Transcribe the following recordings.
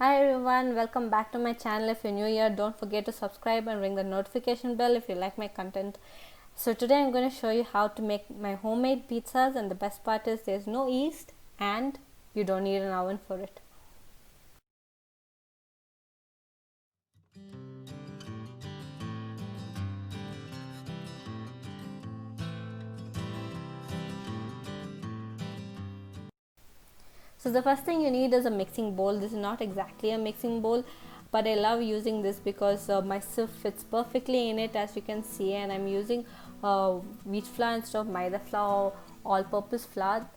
Hi everyone, welcome back to my channel. If you're new here, don't forget to subscribe and ring the notification bell if you like my content. So today I'm going to show you how to make my homemade pizzas, and the best part is there's no yeast and you don't need an oven for it. So the first thing you need is a mixing bowl. This is not exactly a mixing bowl, but I love using this because my sieve fits perfectly in it, as you can see, and I'm using wheat flour instead of maida flour or all-purpose flour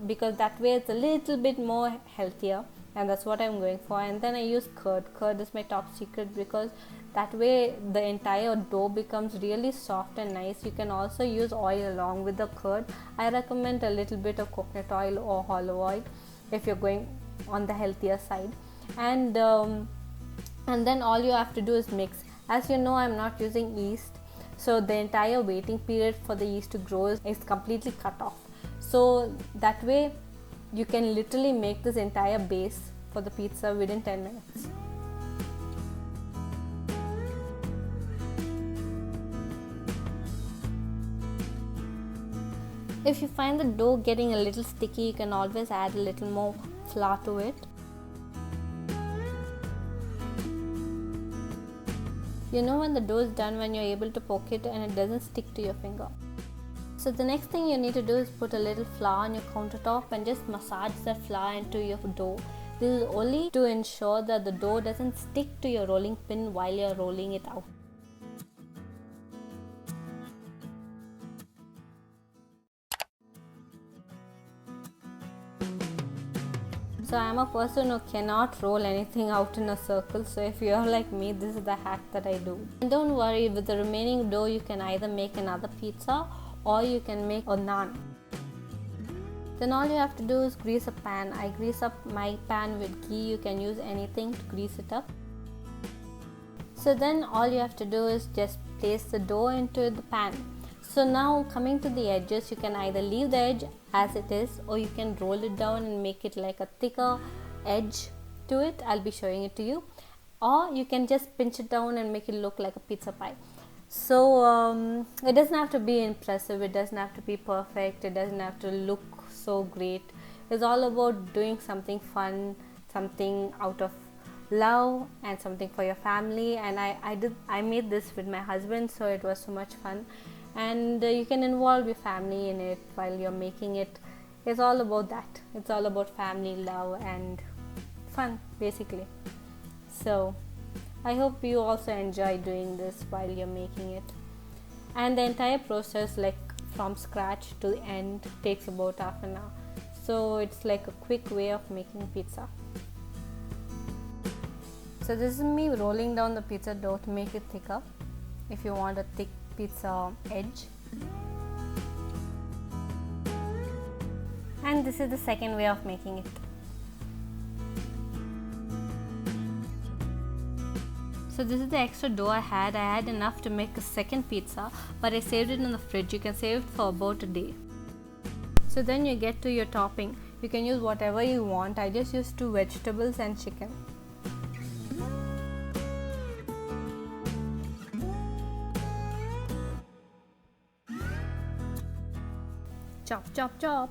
because that way it's a little bit more healthier, and that's what I'm going for. And then I use curd. Curd is my top secret because that way the entire dough becomes really soft and nice. You can also use oil along with the curd. I recommend a little bit of coconut oil or olive oil if you're going on the healthier side, and then all you have to do is mix. As you know, I'm not using yeast, so the entire waiting period for the yeast to grow is completely cut off, so that way you can literally make this entire base for the pizza within 10 minutes. If you find the dough getting a little sticky, you can always add a little more flour to it. You know when the dough is done when you're able to poke it and it doesn't stick to your finger. So the next thing you need to do is put a little flour on your countertop and just massage that flour into your dough. This is only to ensure that the dough doesn't stick to your rolling pin while you're rolling it out. So I am a person who cannot roll anything out in a circle, so if you're like me, this is the hack that I do. And don't worry, with the remaining dough you can either make another pizza or you can make a naan. Then all you have to do is grease a pan. I grease up my pan with ghee. You can use anything to grease it up. So then all you have to do is just place the dough into the pan. So now coming to the edges, you can either leave the edge as it is or you can roll it down and make it like a thicker edge to it. I'll be showing it to you. Or you can just pinch it down and make it look like a pizza pie. So it doesn't have to be impressive, it doesn't have to be perfect, it doesn't have to look so great. It's all about doing something fun, something out of love and something for your family. And I made this with my husband, so it was so much fun, and you can involve your family in it while you're making it. It's all about that. It's all about family, love and fun basically. So I hope you also enjoy doing this while you're making it. And the entire process, like from scratch to the end, takes about half an hour. So it's like a quick way of making pizza. So this is me rolling down the pizza dough to make it thicker if you want a thick pizza edge. And this is the second way of making it. So this is the extra dough I had. I had enough to make a second pizza, but I saved it in the fridge. You can save it for about a day. So then you get to your topping. You can use whatever you want. I just used 2 vegetables and chicken. Chop, chop, chop.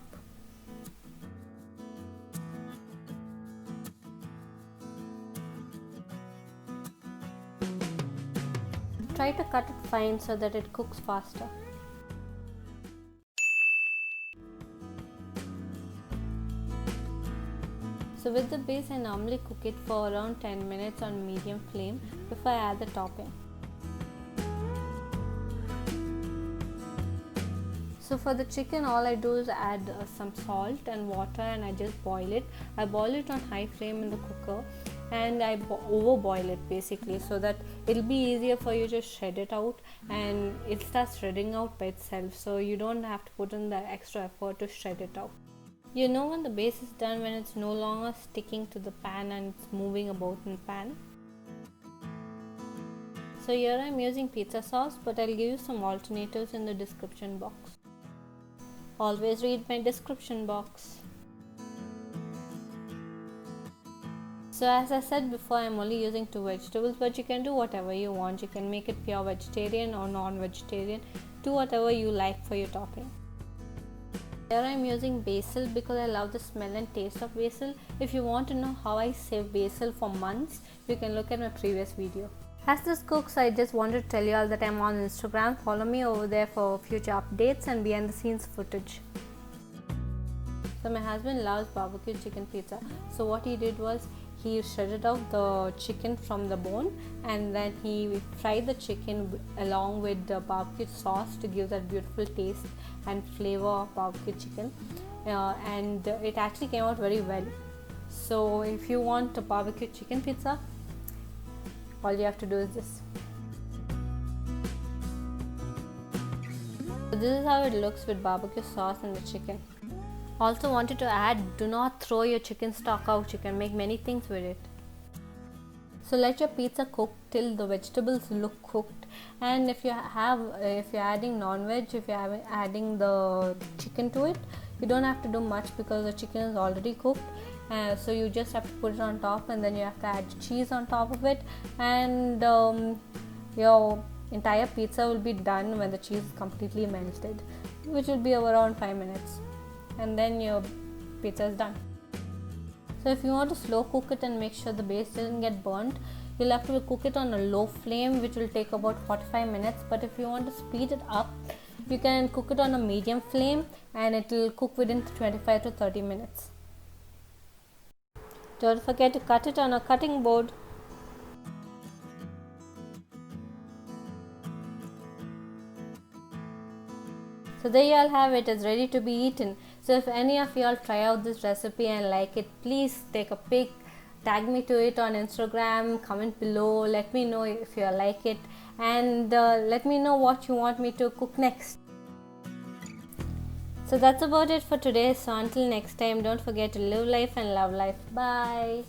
Try to cut it fine so that it cooks faster. So with the base, I normally cook it for around 10 minutes on medium flame before I add the topping. So for the chicken, all I do is add some salt and water and I just boil it. I boil it on high flame in the cooker and I over boil it basically, so that it'll be easier for you to shred it out and it starts shredding out by itself, so you don't have to put in the extra effort to shred it out. You know when the base is done, when it's no longer sticking to the pan and it's moving about in the pan. So here I'm using pizza sauce, but I'll give you some alternatives in the description box. Always read my description box. So as I said before, I'm only using 2 vegetables, but you can do whatever you want. You can make it pure vegetarian or non-vegetarian. Do whatever you like for your topping. Here I'm using basil because I love the smell and taste of basil. If you want to know how I save basil for months, you can look at my previous video. As this cooks, I just wanted to tell you all that I'm on Instagram. Follow me over there for future updates and behind the scenes footage. So my husband loves barbecue chicken pizza. So what he did was he shredded out the chicken from the bone and then he fried the chicken along with the barbecue sauce to give that beautiful taste and flavor of barbecue chicken. And it actually came out very well. So if you want a barbecue chicken pizza, all you have to do is this. So this is how it looks with barbecue sauce and the chicken. Also wanted to add, do not throw your chicken stock out. You can make many things with it. So let your pizza cook till the vegetables look cooked. And if you're adding non-veg, if you're adding the chicken to it, you don't have to do much because the chicken is already cooked. So you just have to put it on top, and then you have to add cheese on top of it, and your entire pizza will be done when the cheese is completely melted, which will be around 5 minutes, and then your pizza is done. So if you want to slow cook it and make sure the base doesn't get burnt, you'll have to cook it on a low flame, which will take about 45 minutes. But if you want to speed it up, you can cook it on a medium flame and it will cook within 25 to 30 minutes. Don't forget to cut it on a cutting board. So there you all have it. It's ready to be eaten. So if any of you all try out this recipe and like it, please take a pic, tag me to it on Instagram, comment below, let me know if you like it, and let me know what you want me to cook next. So that's about it for today. So until next time, don't forget to live life and love life. Bye.